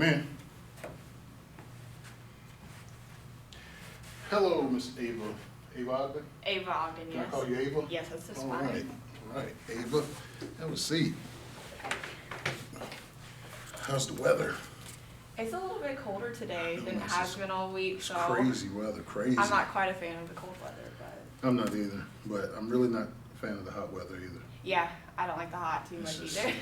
Come in. Hello, Miss Ava. Ava Ogden? Ava Ogden, Can yes. I call you Ava? Yes, that's just All fine. right. All right, Ava. Have a seat. How's the weather? It's a little bit colder today than it This has is- been all week, It's so crazy weather, crazy. I'm not quite a fan of the cold weather, but I'm not either, but I'm really not a fan of the hot weather either. yeah, I don't like the hot too much It's either.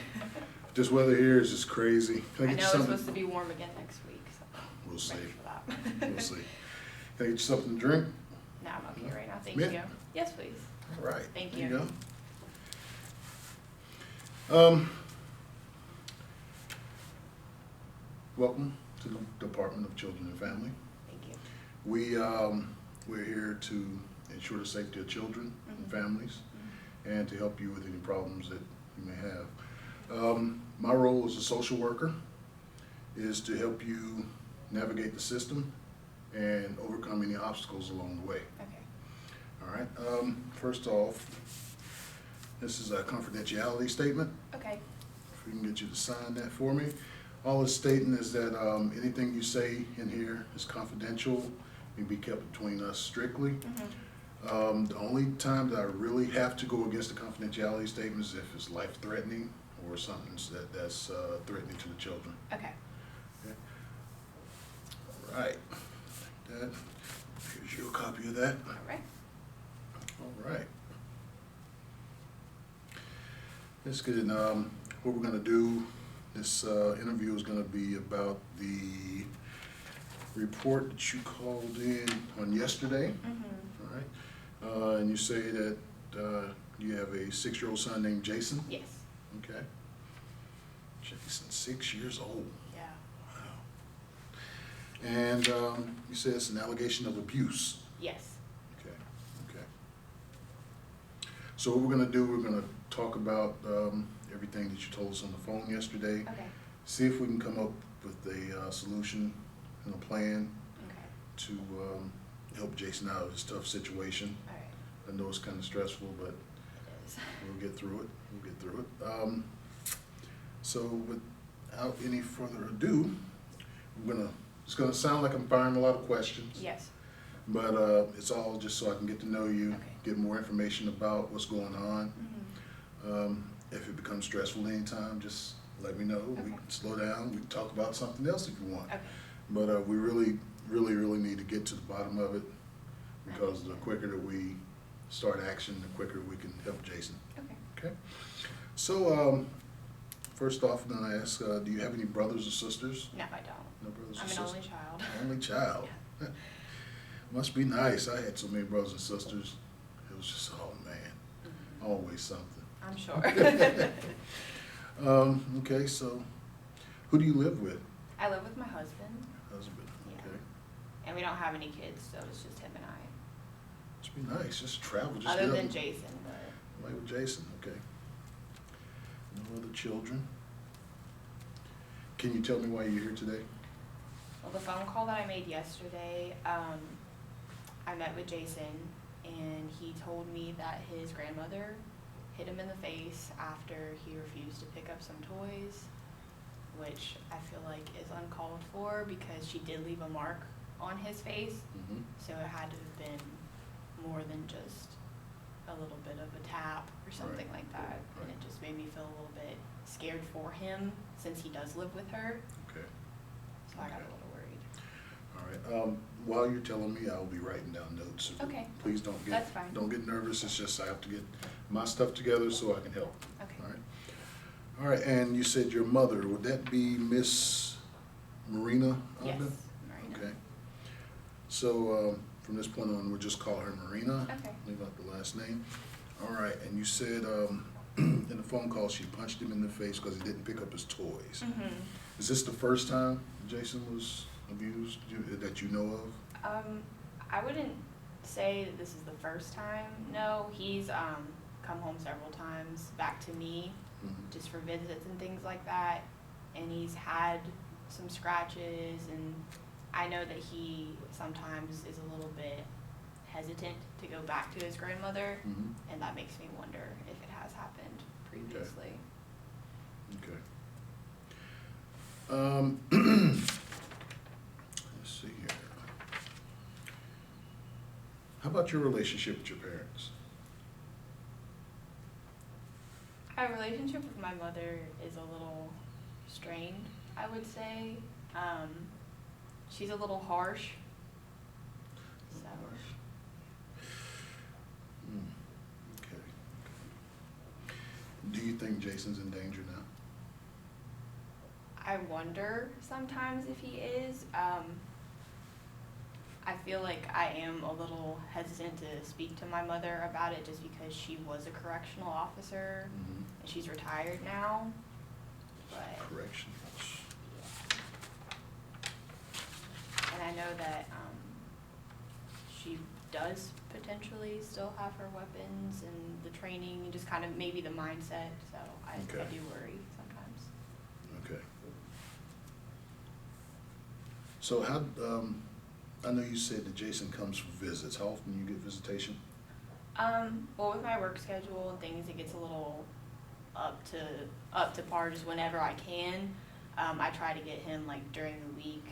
This weather here is just crazy. Can I I get know you it's something? supposed to be warm again next week, so We'll see. ready for that. We'll see. Can I get you something to drink? No, I'm okay right now, thank Mint? you. Yes, please. All right. Thank There you. go. Welcome to the Department of Children and Family. Thank you. We're here to ensure the safety of children and Mhm. families and to help you with any problems that you may have. My role as a social worker is to help you navigate the system and overcome any obstacles along the way. Okay. All right. First off, this is a confidentiality statement. Okay. If we can get you to sign that for me. All it's stating is that anything you say in here is confidential and be kept between us strictly. Mm-hmm. The only time that I really have to go against the confidentiality statement is if it's life-threatening or something that's threatening to the children. Okay. Okay. All right. That, here's your copy of that. All right. All right. Let's get in. What we're going to do, this interview is going to be about the report that you called in on yesterday. Mm-hmm. All right. And you say that you have a 6-year-old son named Jason. Yes. Okay. Jason, 6 years old. Yeah. Wow. And you say it's an allegation of abuse. Yes. Okay. Okay. So what we're going to do, we're going to talk about everything that you told us on the phone yesterday. Okay. See if we can come up with a solution and a plan Okay. to help Jason out of his tough situation. All right. I know it's kind of stressful, but It is. we'll get through it. We'll get through it. So without any further ado, it's gonna sound like I'm firing a lot of questions. Yes. But it's all just so I can get to know you, Okay. get more information about what's going on. Mm-hmm. If it becomes stressful anytime, just let me know. We Okay. can slow down. We can talk about something else if you want. Okay. But we really need to get to the bottom of it, because the understand. quicker that we start action, the quicker we can help Jason. Okay. Okay? So first off, I'm gonna ask, do you have any brothers or sisters? No, I don't. No brothers or I'm an sisters? only child. Only child. Must be nice. I had so many brothers and sisters. It was just, oh man, Mhm. always something. I'm sure. Okay, so who do you live with? I live with my husband, Husband. Yeah. Okay. and we don't have any kids, so it's just him and I. Must be nice. Just travel. Just Other get than up. Jason, but Like with Jason. Okay. No other children. Can you tell me why you're here today? well, the phone call that I made yesterday, I met with Jason, and he told me that his grandmother hit him in the face after he refused to pick up some toys, which I feel like is uncalled for because she did leave a mark on his face. Mm-hmm. So it had to have been more than just a little bit of a tap or something Right. like that. And Right. it just made me feel a little bit scared for him since he does live with her. Okay. So I got Okay. a little worried. All right. While you're telling me, I'll be writing down notes. So Okay. Please don't get That's fine. don't get nervous. It's just I have to get my stuff together so I can help. Okay. All right. All right. And you said your mother. Would that be Miss Marina Yes, Ogden? Marina. Okay. So from this point on, we'll just call her Marina. Okay. Leave out the last name. All right. And you said in the phone call she punched him in the face because he didn't pick up his toys. Mm-hmm. Is this the first time Jason was abused that you know of? I wouldn't say that this is the first time. No, he's come home several times back to me Mhm. just for visits and things like that. And he's had some scratches, and I know that he sometimes is a little bit hesitant to go back to his grandmother, Mhm. and that makes me wonder if it has happened previously. Okay. Let's see here. How about your relationship with your parents? My relationship with my mother is a little strained, I would say. She's a little harsh. So. Okay. Do you think Jason's in danger now? I wonder sometimes if he is. I feel like I am a little hesitant to speak to my mother about it just because she was a correctional officer Mm-hmm. and she's retired now. But Corrections. and I know that she does potentially still have her weapons and the training and just kind of maybe the mindset. So I do worry sometimes. Okay. So how, I know you said that Jason comes for visits. How often do you get visitation? Well, with my work schedule and things, it gets a little up to par just whenever I can. I try to get him like during the week,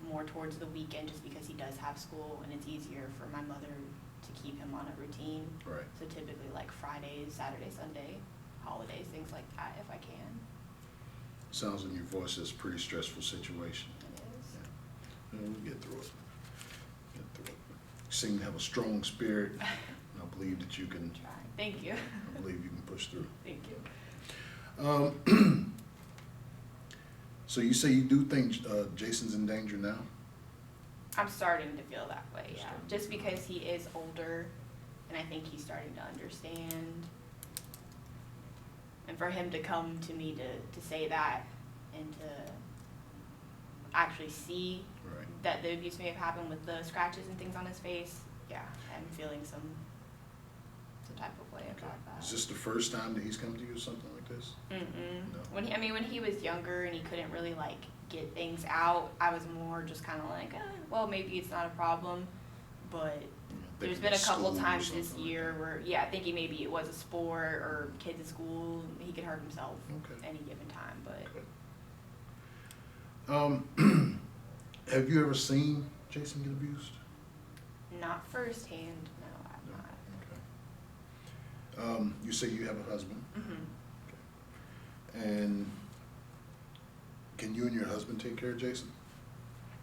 more towards the weekend, just because he does have school and it's easier for my mother to keep him on a routine. Right. So typically like Fridays, Saturday, Sunday, holidays, things like that, if I can. Sounds in your voice it's a pretty stressful situation. It is. Yeah. We'll get through it. Get through it. You seem to have a strong spirit. I believe that you can. Try. Thank you. I believe you can push through. Thank you. So you say you do think Jason's in danger now? I'm starting to feel that way, yeah. Starting to Just feel because he is older, and I think he's starting to understand. And for him to come to me to say that and to actually see Right. that the abuse may have happened with the scratches and things on his face, yeah, I'm feeling some type of way Okay. about that. Is this the first time that he's come to you or something like this? Mm-mm. No. When he was younger and he couldn't really like get things out, I was more just kind of like, well, maybe it's not a problem. But there's Thinking been a of couple school or times this something like year that. where, yeah, thinking maybe it was a sport or kids at school, he could hurt himself Okay. any given time. But Okay. Have you ever seen Jason get abused? not firsthand, no, I've No. not. Okay. You say you have a husband, Mm-hmm. and can you and your husband take care of Jason?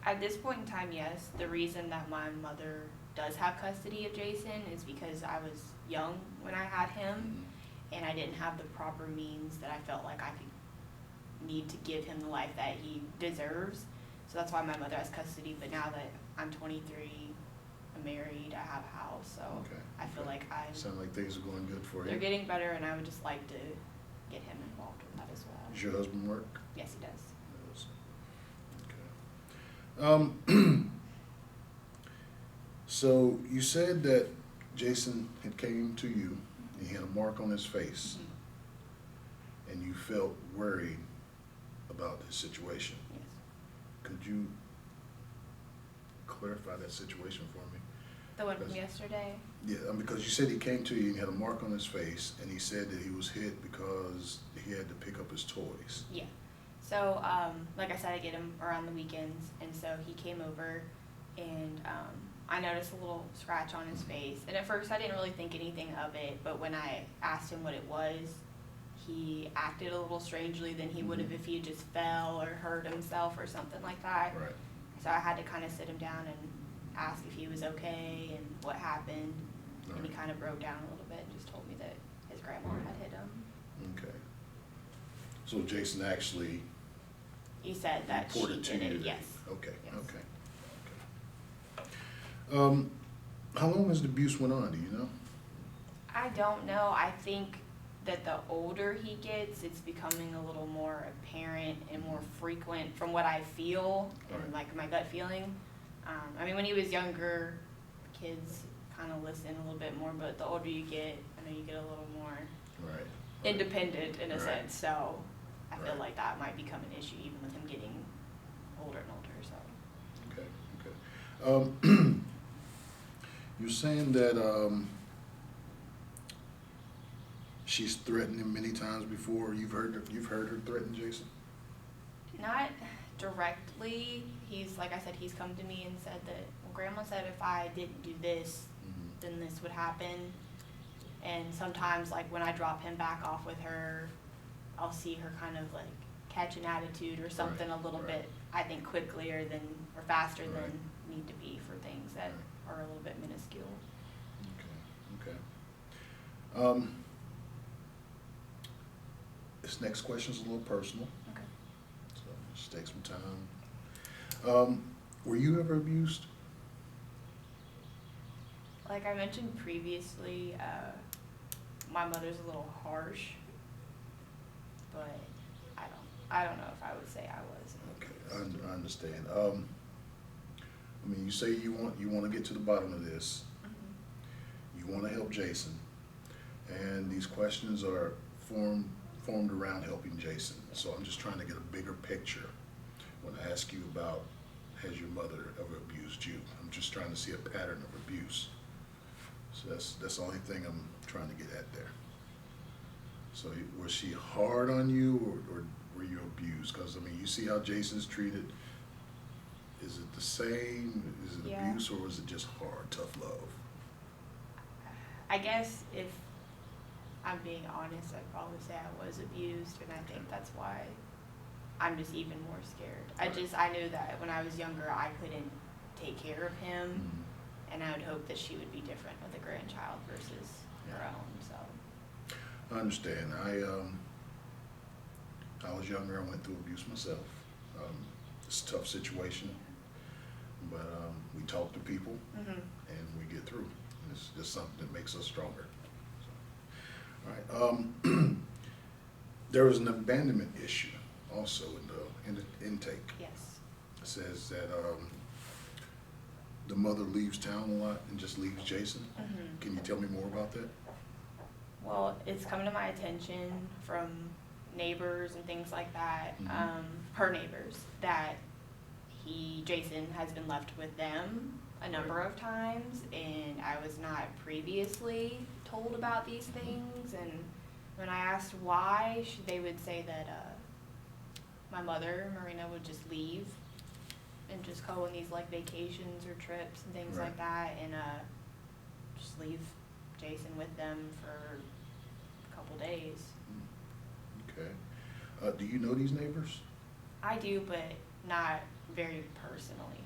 At this point in time, yes. The reason that my mother does have custody of Jason is because I was young when I had him, and I didn't have the proper means that I felt like I could need to give him the life that he deserves. So that's why my mother has custody. But now that I'm 23, I'm married, I have a house, so Okay. I feel like Sound like things are going good for you. they're getting better, and I would just like to get him involved with that as well. Does your husband work? Yes, he does. Okay. So you said that Jason had came to you, and he had a mark on his face, Mhm. and you felt worried about his situation. Yes. Could you clarify that situation for me? The one from Yes. yesterday? Yeah, because you said he came to you and had a mark on his face, and he said that he was hit because he had to pick up his toys. Yeah. So, like I said, I get him around the weekends, and so he came over, and I noticed a little scratch on his face. And at first, I didn't really think anything of it, but when I asked him what it was, he acted a little strangely than he would have if he had just fell or hurt himself or something like that. Right. So I had to kind of sit him down and ask if he was okay and what happened. And he Right. kind of broke down a little bit and just told me that his grandma had hit him. Okay. So Jason actually He said that she reported to did you it, that- yes. Okay, Yes. okay. How long has the abuse went on, do you know? I don't know. I think that the older he gets, it's becoming a little more apparent and more frequent from what I feel and Right. like my gut feeling. I mean, when he was younger, kids kind of listen a little bit more, but the older you get, I know you get a little more Right. independent in a Right. sense. So I feel Right. like that might become an issue even with him getting older and older. So Okay, you're saying that she's threatened him many times before. You've heard her threaten Jason? Not directly. He's, like I said, he's come to me and said that, well, Grandma said if I didn't do this, then this would happen. And sometimes, like, when I drop him back off with her, I'll see her kind of, like, catch an attitude or something a little bit, I think, quicker than, or faster than need to be for things that are a little bit minuscule. Okay. This next question is a little personal. Okay. So just take some time. Were you ever abused? Like I mentioned previously, my mother's a little harsh, but I don't know if I would say I was. Okay, I understand. I mean, you say you want to get to the bottom of this. You want to help Jason, and these questions are formed around helping Jason. So I'm just trying to get a bigger picture when I ask you about, has your mother ever abused you? I'm just trying to see a pattern of abuse. So that's the only thing I'm trying to get at there. So was she hard on you, or were you abused? Because I mean, you see how Jason's treated. Is it the same? Is it abuse, or was it just hard, tough love? I guess if I'm being honest, I'd probably say I was abused, and I think that's why I'm just even more scared. I knew that when I was younger, I couldn't take care of him, and I would hope that she would be different with a grandchild versus her own. So I understand. I was younger. I went through abuse myself. It's a tough situation, but we talk to people, and we get through. It's just something that makes us stronger. So, all right. There was an abandonment issue also in the intake. yes. It says that the mother leaves town a lot and just leaves Jason. Can you tell me more about that? Well, it's come to my attention from neighbors and things like that, her neighbors, that Jason has been left with them a number of times, and I was not previously told about these things. And when I asked why, they would say that my mother, Marina, would just leave and just go on these like vacations or trips and things like that, and just leave Jason with them for a couple days. Okay. Do you know these neighbors? I do, but not very personally.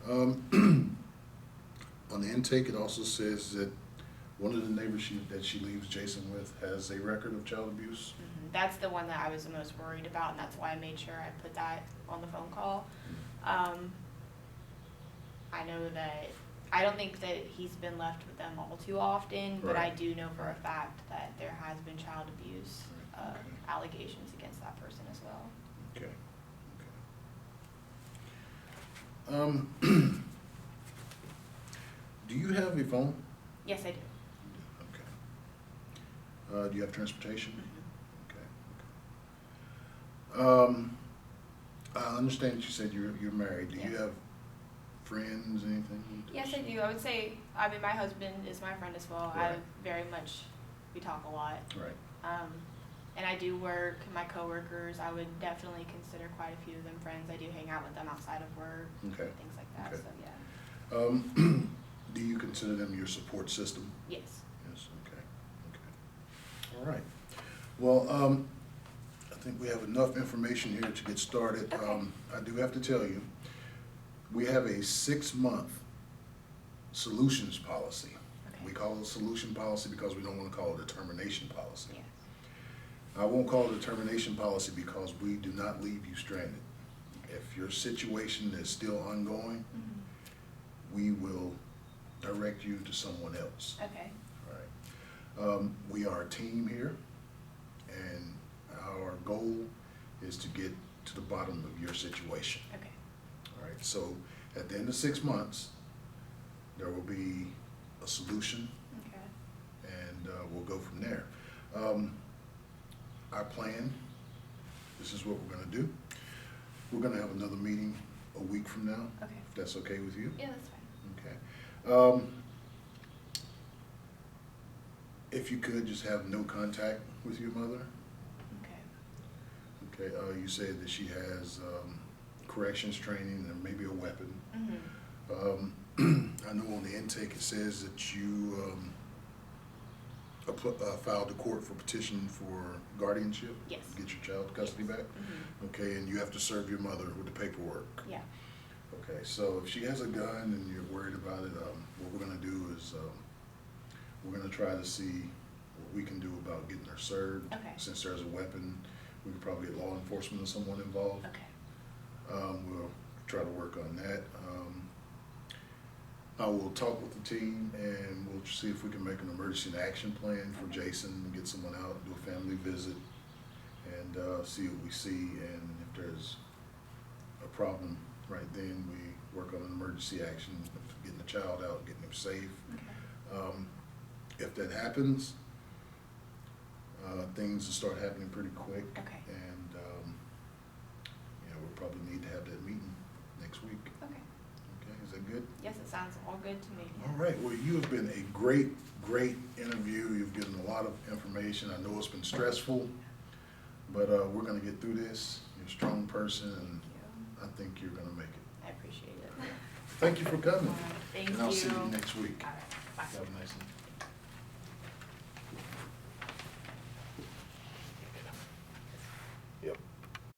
Okay. On the intake, it also says that one of the neighbors that she leaves Jason with has a record of child abuse. That's the one that I was the most worried about, and that's why I made sure I put that on the phone call. I know that I don't think that he's been left with them all too often, but I do know for a fact that there has been child abuse allegations against that person as well. Okay. Do you have a phone? Yes, I do. Okay. Do you have transportation? Okay. I understand you said you're married. Do you have friends, anything? Yes, I do. I would say, I mean, my husband is my friend as well. We talk a lot. Right. And I do work, my coworkers, I would definitely consider quite a few of them friends. I do hang out with them outside of work, things like that, so yeah. Do you consider them your support system? Yes. Yes, okay. All right. Well, I think we have enough information here to get started. Okay. I do have to tell you, we have a 6-month solutions policy. Okay. We call it a solution policy because we don't want to call it a termination policy. Yes. I won't call it a termination policy because we do not leave you stranded. If your situation is still ongoing, we will direct you to someone else. Okay. All right. We are a team here, and our goal is to get to the bottom of your situation. Okay. All right. So at the end of 6 months, there will be a solution, and we'll go from there. Our plan, this is what we're going to do. We're going to have another meeting a week from now. Okay. If that's okay with you? Yeah, that's fine. Okay. If you could just have no contact with your mother. Okay. Okay, you said that she has corrections training and maybe a weapon. I know on the intake it says that you filed to court for petition for guardianship? Yes. Get your child custody back? Okay, and you have to serve your mother with the paperwork? Yeah. Okay, so if she has a gun and you're worried about it, what we're gonna do is, we're gonna try to see what we can do about getting her served. Okay. Since there's a weapon, we could probably get law enforcement or someone involved. Okay. We'll try to work on that. I will talk with the team and we'll see if we can make an emergency action plan for Jason, get someone out, do a family visit, and see what we see. And if there's a problem right then, we work on an emergency action, getting the child out, getting him safe. Okay. If that happens, things will start happening pretty quick. Okay. And, we'll probably need to have that meeting next week. Okay. Okay, is that good? Yes, it sounds all good to me. All right, well, you have been a great interview. You've given a lot of information. I know it's been stressful, but we're gonna get through this. You're a strong person, and I think you're gonna make it. I appreciate it. Thank you for coming. All right, thank And I'll see you. you next week. All right, bye. Have a nice one.